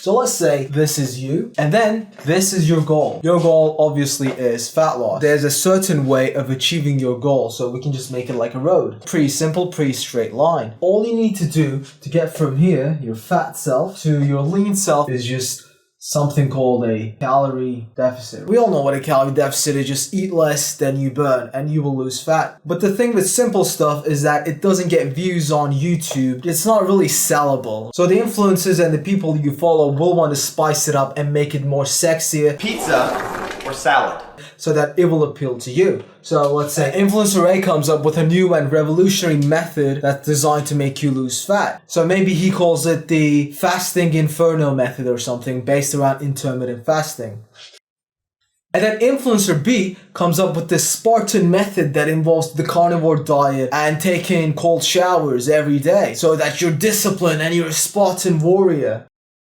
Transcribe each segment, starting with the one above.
So let's say this is you, and then this is your goal. Your goal obviously is fat loss. There's a certain way of achieving your goal, so we can just make it like a road. Pretty simple, pretty straight line. All you need to do to get from here, your fat self, to your lean self is just something called a calorie deficit. We all know what a calorie deficit is. Just eat less than you burn and you will lose fat. But the thing with simple stuff is that it doesn't get views on YouTube. It's not really sellable. So the influencers and the people you follow will want to spice it up and make it more sexier. Pizza or salad. So that it will appeal to you. So let's say influencer A comes up with a new and revolutionary method that's designed to make you lose fat. So maybe he calls it the fasting inferno method or something based around intermittent fasting. And then influencer B comes up with this Spartan method that involves the carnivore diet and taking cold showers every day so that you're disciplined and you're a Spartan warrior.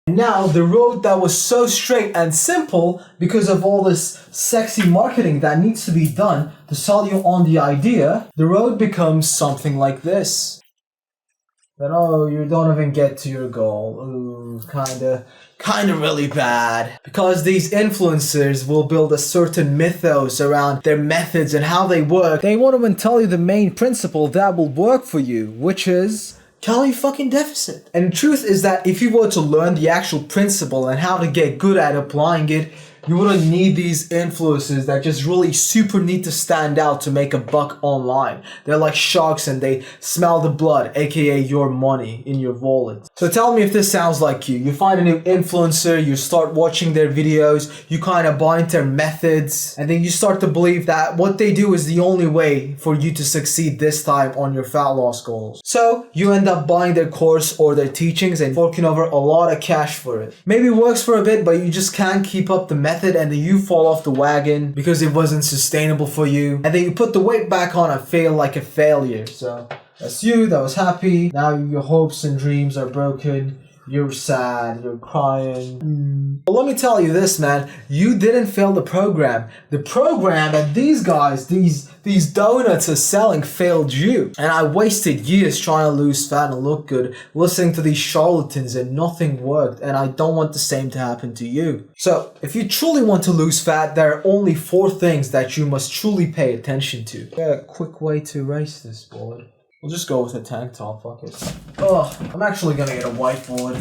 Now, the road that was so straight and simple because of all this sexy marketing that needs to be done to sell you on the idea, the road becomes something like this. Then, oh, you don't even get to your goal. Ooh, kinda really bad. Because these influencers will build a certain mythos around their methods and how they work. They won't even tell you the main principle that will work for you, which is calorie fucking deficit. And the truth is that if you were to learn the actual principle and how to get good at applying it, you wouldn't need these influencers that just really super need to stand out to make a buck online. They're like sharks and they smell the blood, aka your money in your wallet. So tell me if this sounds like you. You find a new influencer, you start watching their videos, you kind of buy into their methods, and then you start to believe that what they do is the only way for you to succeed this time on your fat loss goals. So you end up buying their course or their teachings and forking over a lot of cash for it. Maybe it works for a bit, but you just can't keep up the method and then you fall off the wagon because it wasn't sustainable for you, and then you put the weight back on and fail like a failure. So that's you, that was happy. Now your hopes and dreams are broken. You're sad, you're crying. But let me tell you this, man. You didn't fail the program. The program that these guys, these donuts are selling failed you. And I wasted years trying to lose fat and look good, listening to these charlatans, and nothing worked. And I don't want the same to happen to you. So if you truly want to lose fat, there are only 4 things that you must truly pay attention to. Yeah, a quick way to erase this board. We'll just go with a tank top, fuck it. I'm actually gonna get a whiteboard,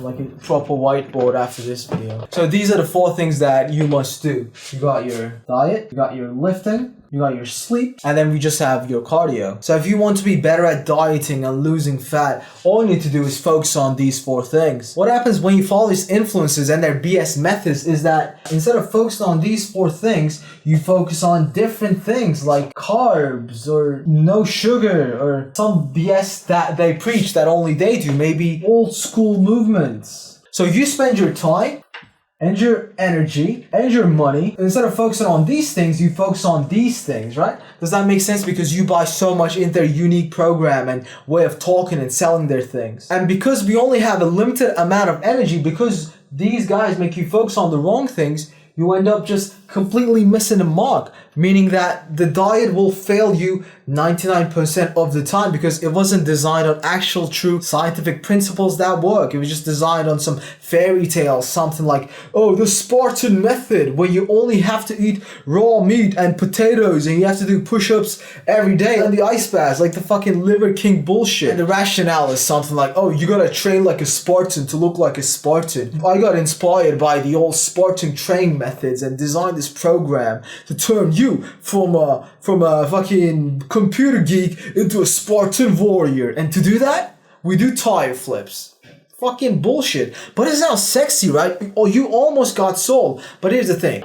like a proper whiteboard after this video. So these are the 4 things that you must do. You got your diet, you got your lifting, you got your sleep, and then we just have your cardio. So if you want to be better at dieting and losing fat, all you need to do is focus on these 4 things. What happens when you follow these influencers and their BS methods is that instead of focusing on these 4 things, you focus on different things like carbs or no sugar or some BS that they preach that only they do, maybe old school movements. So you spend your time and your energy and your money. Instead of focusing on these things, you focus on these things, right? Does that make sense? Because you buy so much in their unique program and way of talking and selling their things. And because we only have a limited amount of energy, because these guys make you focus on the wrong things, you end up just completely missing the mark, meaning that the diet will fail you 99% of the time because it wasn't designed on actual true scientific principles that work. It was just designed on some fairy tale, something like, oh, the Spartan method, where you only have to eat raw meat and potatoes and you have to do push-ups every day and the ice baths, like the fucking Liver King bullshit. And the rationale is something like, oh, you gotta train like a Spartan to look like a Spartan. I got inspired by the old Spartan training methods and designed this program to turn you from a fucking computer geek into a Spartan warrior. And to do that, we do tire flips. Fucking bullshit. But it sounds sexy, right? Oh, you almost got sold. But here's the thing.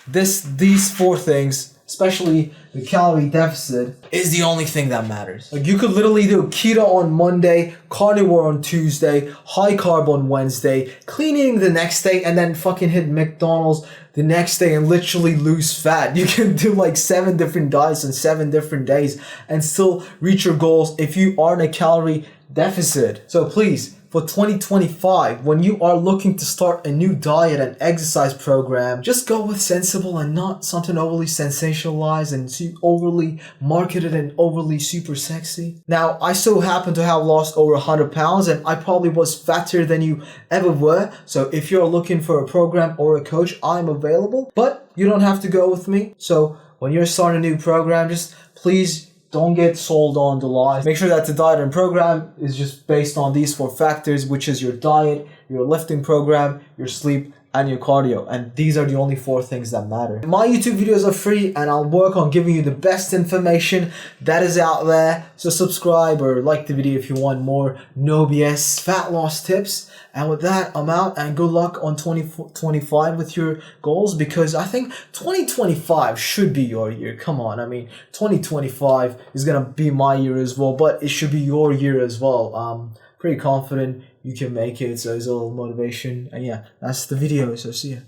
These 4 things, especially the calorie deficit, is the only thing that matters. Like, you could literally do keto on Monday, carnivore on Tuesday, high carb on Wednesday, clean eating the next day, and then fucking hit McDonald's the next day and literally lose fat. You can do like 7 different diets in 7 different days and still reach your goals if you are in a calorie deficit. So please, for 2025, when you are looking to start a new diet and exercise program, just go with sensible and not something overly sensationalized and overly marketed and overly super sexy. Now, I so happen to have lost over 100 pounds and I probably was fatter than you ever were. So if you're looking for a program or a coach, I'm available, but you don't have to go with me. So when you're starting a new program, just please don't get sold on the lies. Make sure that the diet and program is just based on these 4 factors, which is your diet, your lifting program, your sleep, and your cardio. And these are the only 4 things that matter. My YouTube videos are free and I'll work on giving you the best information that is out there. So subscribe or like the video if you want more no BS fat loss tips. And with that, I'm out and good luck on 2025 with your goals, because I think 2025 should be your year. Come on, I mean, 2025 is gonna be my year as well, but it should be your year as well. Pretty confident you can make it, so it's a little motivation. And yeah, that's the video, so see ya.